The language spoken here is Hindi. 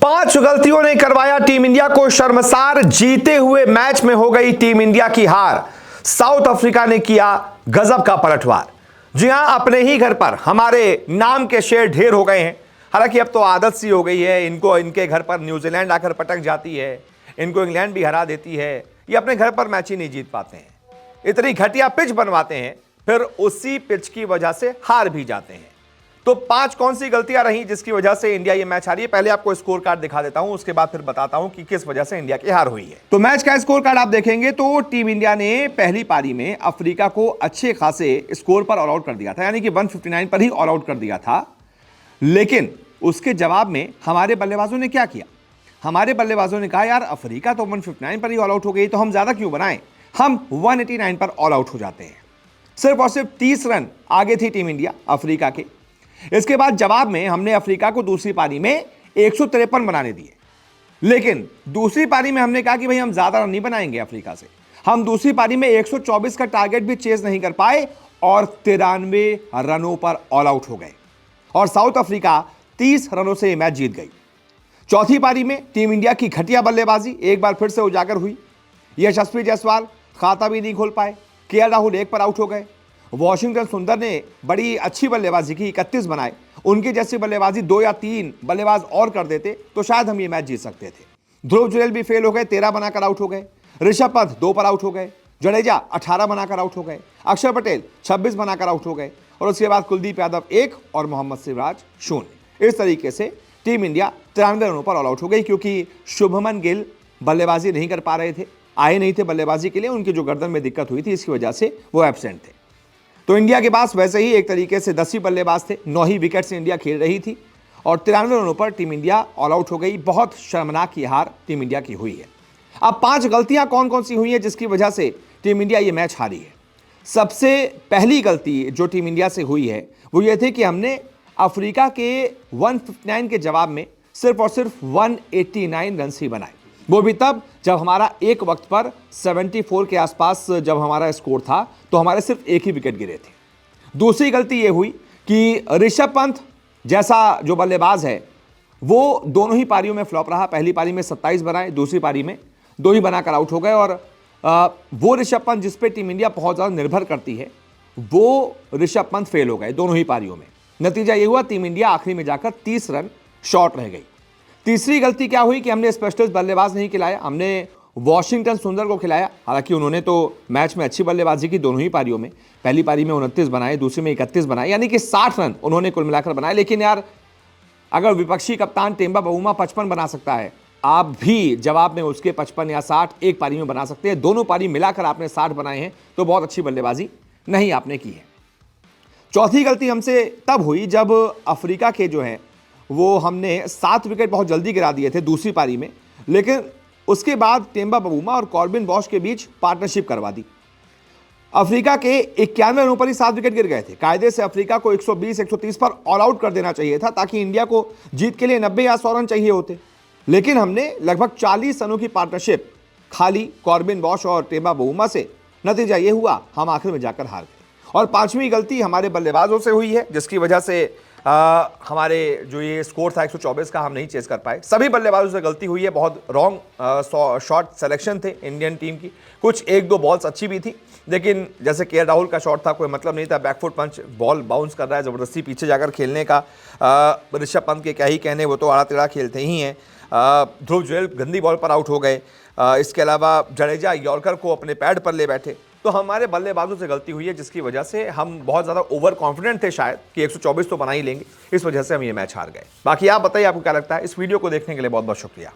5 गलतियों ने करवाया टीम इंडिया को शर्मसार। जीते हुए मैच में हो गई टीम इंडिया की हार। साउथ अफ्रीका ने किया गजब का पलटवार। जी हां, अपने ही घर पर हमारे नाम के शेर ढेर हो गए हैं। हालांकि अब तो आदत सी हो गई है इनको, इनके घर पर न्यूजीलैंड आकर पटक जाती है, इनको इंग्लैंड भी हरा देती है। ये अपने घर पर मैच ही नहीं जीत पाते हैं, इतनी घटिया पिच बनवाते हैं, फिर उसी पिच की वजह से हार भी जाते हैं। तो 5 कौन सी गलतियां रही जिसकी वजह से इंडिया ये मैच हारी है। पहले आपको स्कोर कार्ड दिखा देता हूं, उसके बाद फिर बताता हूं कि किस वजह से इंडिया की हार हुई है। तो मैच का स्कोर कार्ड आप देखेंगे तो टीम इंडिया ने पहली पारी में अफ्रीका को अच्छे खासे स्कोर पर ऑल आउट कर दिया था, यानी कि 159 पर ही ऑल आउट कर दिया था। लेकिन उसके जवाब में हमारे बल्लेबाजों ने क्या किया? हमारे बल्लेबाजों ने कहा यार अफ्रीका तो 159 पर ही ऑल आउट हो गई, तो हम ज्यादा क्यों बनाएं, हम 189 पर ऑल आउट हो जाते हैं। सिर्फ और सिर्फ 30 रन आगे थी टीम इंडिया अफ्रीका के। इसके बाद जवाब में हमने अफ्रीका को दूसरी पारी में 153 बनाने दिए। लेकिन दूसरी पारी में हमने कहा कि भाई हम ज्यादा रन नहीं बनाएंगे अफ्रीका से। हम दूसरी पारी में 124 का टारगेट भी चेज नहीं कर पाए और 93 रनों पर ऑल आउट हो गए और साउथ अफ्रीका 30 रनों से मैच जीत गई। चौथी पारी में टीम इंडिया की घटिया बल्लेबाजी एक बार फिर से उजागर हुई। यशस्वी जायसवाल खाता भी नहीं खोल पाए, केएल राहुल 1 पर आउट हो गए। वॉशिंगटन सुंदर ने बड़ी अच्छी बल्लेबाजी की, 31 बनाए। उनकी जैसी बल्लेबाजी 2 या 3 बल्लेबाज और कर देते तो शायद हम ये मैच जीत सकते थे। ध्रुव जुरैल भी फेल हो गए, 13 बनाकर आउट हो गए। ऋषभ पंत 2 पर आउट हो गए। जडेजा 18 बनाकर आउट हो गए। अक्षर पटेल 26 बनाकर आउट हो गए और उसके बाद कुलदीप यादव 1 और मोहम्मद सिराज 0। इस तरीके से टीम इंडिया 93 रनों पर ऑल आउट हो गई, क्योंकि शुभमन गिल बल्लेबाजी नहीं कर पा रहे थे, आए नहीं थे बल्लेबाजी के लिए। उनकी जो गर्दन में दिक्कत हुई थी, इसकी वजह से वो एब्सेंट थे। तो इंडिया के पास वैसे ही एक तरीके से 10 ही बल्लेबाज थे, 9 ही विकेट से इंडिया खेल रही थी और 93 रनों पर टीम इंडिया ऑल आउट हो गई। बहुत शर्मनाक ये हार टीम इंडिया की हुई है। अब 5 गलतियां कौन कौन सी हुई है जिसकी वजह से टीम इंडिया ये मैच हारी है। सबसे पहली गलती जो टीम इंडिया से हुई है वो ये थी कि हमने अफ्रीका के 159 के जवाब में सिर्फ और सिर्फ 189 रन ही बनाए, वो भी तब जब हमारा एक वक्त पर 74 के आसपास जब हमारा स्कोर था तो हमारे सिर्फ 1 ही विकेट गिरे थे। दूसरी गलती यह हुई कि ऋषभ पंत जैसा जो बल्लेबाज है वो दोनों ही पारियों में फ्लॉप रहा। पहली पारी में 27 बनाए, दूसरी पारी में 2 ही बनाकर आउट हो गए और वो ऋषभ पंत जिस पे टीम इंडिया बहुत ज़्यादा निर्भर करती है, वो ऋषभ पंत फेल हो गए दोनों ही पारियों में। नतीजा ये हुआ टीम इंडिया आखिरी में जाकर 30 रन शॉर्ट रह गई। तीसरी गलती क्या हुई कि हमने स्पेशलिस्ट बल्लेबाज नहीं खिलाया, हमने वॉशिंगटन सुंदर को खिलाया। हालांकि उन्होंने तो मैच में अच्छी बल्लेबाजी की दोनों ही पारियों में। पहली पारी में 29 बनाए, दूसरी में 31 बनाए, यानी कि 60 रन उन्होंने कुल मिलाकर बनाए। लेकिन यार अगर विपक्षी कप्तान टेम्बा बावुमा 55 बना सकता है, आप भी जवाब में उसके 55 या 60 एक पारी में बना सकते हैं। दोनों पारी मिलाकर आपने 60 बनाए हैं तो बहुत अच्छी बल्लेबाजी नहीं आपने की है। चौथी गलती हमसे तब हुई जब अफ्रीका के जो है वो हमने 7 विकेट बहुत जल्दी गिरा दिए थे दूसरी पारी में। लेकिन उसके बाद टेम्बा बावुमा और कॉर्बिन बॉश के बीच पार्टनरशिप करवा दी। अफ्रीका के 91 रनों पर ही 7 विकेट गिर गए थे। कायदे से अफ्रीका को 120-130 पर ऑल आउट कर देना चाहिए था ताकि इंडिया को जीत के लिए 90 या 100 रन चाहिए होते। लेकिन हमने लगभग 40 रनों की पार्टनरशिप खाली कॉर्बिन बॉश और टेम्बा बावुमा से। नतीजा ये हुआ हम आखिर में जाकर हार गए। और 5वीं गलती हमारे बल्लेबाजों से हुई है जिसकी वजह से हमारे जो ये स्कोर था 124 का, हम नहीं चेस कर पाए। सभी बल्लेबाजों से गलती हुई है। बहुत रॉन्ग शॉट सिलेक्शन थे इंडियन टीम की। कुछ 1-2 बॉल्स अच्छी भी थी, लेकिन जैसे केएल राहुल का शॉट था, कोई मतलब नहीं था। बैकफुट पंच, बॉल बाउंस कर रहा है ज़बरदस्ती पीछे जाकर खेलने का। ऋषभ पंत के क्या ही कहने, वो तो आड़ा टेढ़ा खेलते ही हैं। ध्रुव जुरैल गंदी बॉल पर आउट हो गए। इसके अलावा जडेजा यॉर्कर को अपने पैड पर ले बैठे। तो हमारे बल्लेबाजों से गलती हुई है जिसकी वजह से हम बहुत ज़्यादा ओवर कॉन्फिडेंट थे शायद कि 124 तो बना ही लेंगे। इस वजह से हम ये मैच हार गए। बाकी आप बताइए आपको क्या लगता है। इस वीडियो को देखने के लिए बहुत बहुत शुक्रिया।